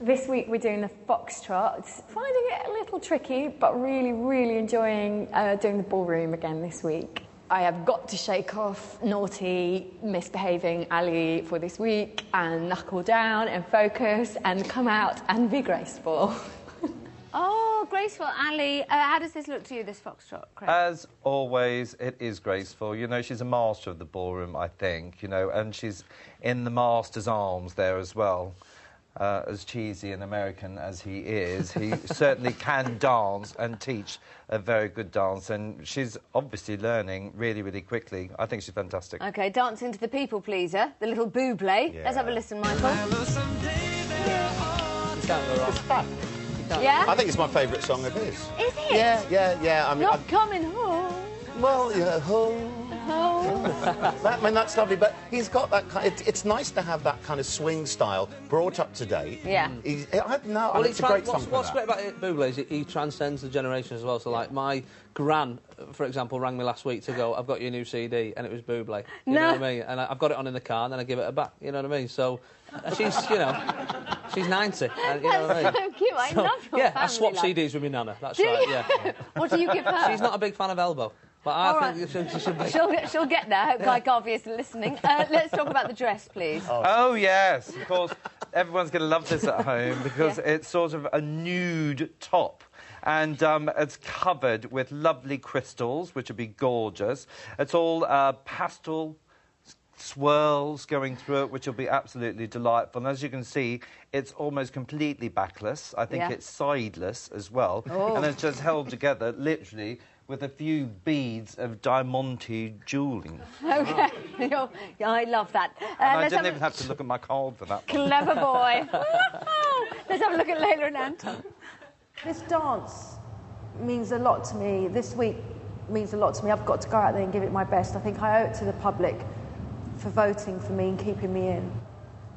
This week we're doing the foxtrot. Finding it a little tricky, but really, really enjoying doing the ballroom again this week. I have got to shake off naughty, misbehaving Ali for this week and knuckle down and focus and come out and be graceful. Oh, graceful, Ali. How does this look to you, this foxtrot, Craig? As always, it is graceful. You know, she's a master of the ballroom, I think, you know, and she's in the master's arms there as well. As cheesy and American as he is, he certainly can dance and teach a very good dance, and she's obviously learning really, really quickly. I think she's fantastic. OK, dancing to the people pleaser, the little Bublé. Yeah. Let's have a listen, Michael. It's fun. Yeah? I think it's my favourite song of his. Is it? Yeah. I mean, Not coming home. well, yeah, home. That's lovely, but he's got that kind. It's nice to have that kind of swing style brought up to date. Yeah. It's a great song. What's great about Bublé is he transcends the generations as well. So, like, my gran, for example, rang me last week to go, I've got your new CD, and it was Bublé. You know what I mean? And I've got it on in the car, and then I give it her back. You know what I mean? So, she's, you know, she's 90. And, you know what I mean? So cute. I love your yeah, family I swap life. CDs with my nana. That's Do right. you? Yeah. What do you give her? She's not a big fan of Elbow. But I think she should be. She'll get there. I hope Guy Garvey is listening. Let's talk about the dress, please. Oh, yes, of course. Everyone's going to love this at home because it's sort of a nude top. And it's covered with lovely crystals, which would be gorgeous. It's all pastel swirls going through it, which will be absolutely delightful. And as you can see, it's almost completely backless. I think it's sideless as well. Oh. And it's just held together, literally, with a few beads of diamante jewelling. OK. I love that. And I didn't even have to look at my card for that. Clever boy. Let's have a look at Layla and Anton. This dance means a lot to me. This week means a lot to me. I've got to go out there and give it my best. I think I owe it to the public for voting for me and keeping me in.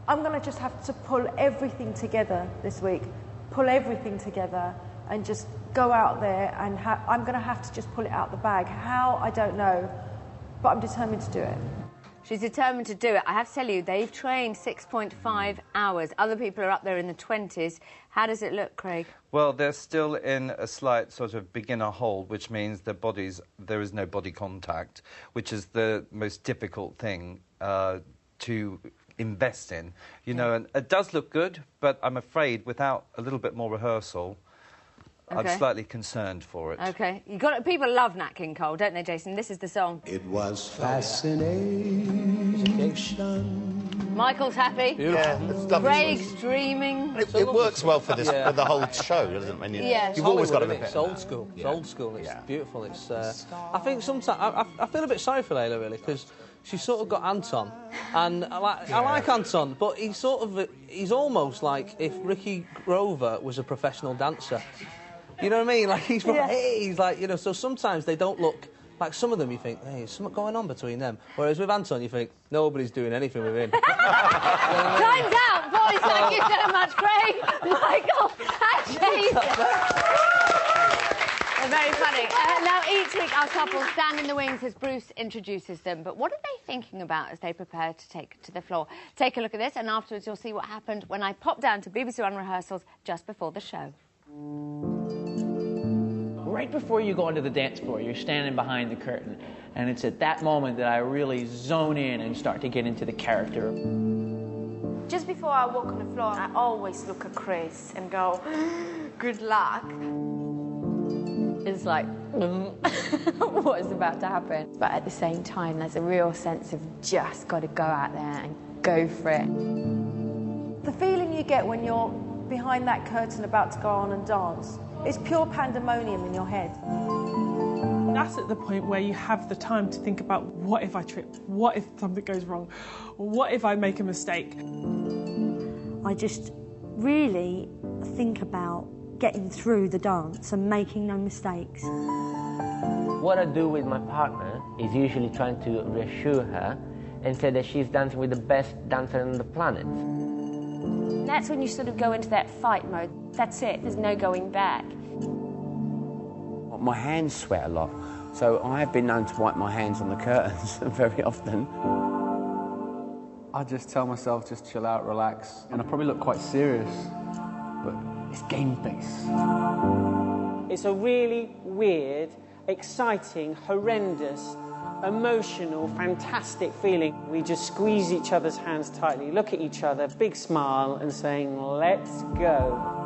I'm going to just have to pull everything together this week. Pull everything together and just go out there and I'm going to have to just pull it out the bag. How, I don't know, but I'm determined to do it. She's determined to do it. I have to tell you, they've trained 6.5 hours. Other people are up there in the 20s. How does it look, Craig? Well, they're still in a slight sort of beginner hold, which means their bodies, there is no body contact, which is the most difficult thing to invest in. You know, and it does look good, but I'm afraid without a little bit more rehearsal, I'm slightly concerned for it. OK. People love Nat King Cole, don't they, Jason? This is the song. It was fascination. Michael's happy. Yeah, it's lovely. Craig's dreaming. It works well for this, for the whole show, doesn't it? I mean, you've always got to be. It's old school. It's old school. It's beautiful. It's. I think sometimes I feel a bit sorry for Layla, really, because she's sort of got Anton, and I like Anton, but he's almost like if Ricky Grover was a professional dancer. You know what I mean? Like, he's like, you know, so sometimes they don't look... Like, some of them you think, hey, there's something going on between them. Whereas with Anton, you think, nobody's doing anything with him. Time's out, boys. Thank you so much, Craig, Michael, and Jason. They're very funny. Now, each week, our couple stand in the wings as Bruce introduces them. But what are they thinking about as they prepare to take it to the floor? Take a look at this, and afterwards you'll see what happened when I popped down to BBC One rehearsals just before the show. Right before you go onto the dance floor, you're standing behind the curtain, and it's at that moment that I really zone in and start to get into the character. Just before I walk on the floor, I always look at Chris and go, good luck. It's like, what is about to happen? But at the same time, there's a real sense of just got to go out there and go for it. The feeling you get when you're behind that curtain about to go on and dance, it's pure pandemonium in your head. That's at the point where you have the time to think about, what if I trip? What if something goes wrong? What if I make a mistake? I just really think about getting through the dance and making no mistakes. What I do with my partner is usually trying to reassure her and say that she's dancing with the best dancer on the planet. That's when you sort of go into that fight mode. That's it, there's no going back. My hands sweat a lot, so I have been known to wipe my hands on the curtains very often. I just tell myself, just chill out, relax, and I probably look quite serious but it's game face. It's a really weird, exciting, horrendous, emotional, fantastic feeling. We just squeeze each other's hands tightly, look at each other, big smile, and saying, let's go.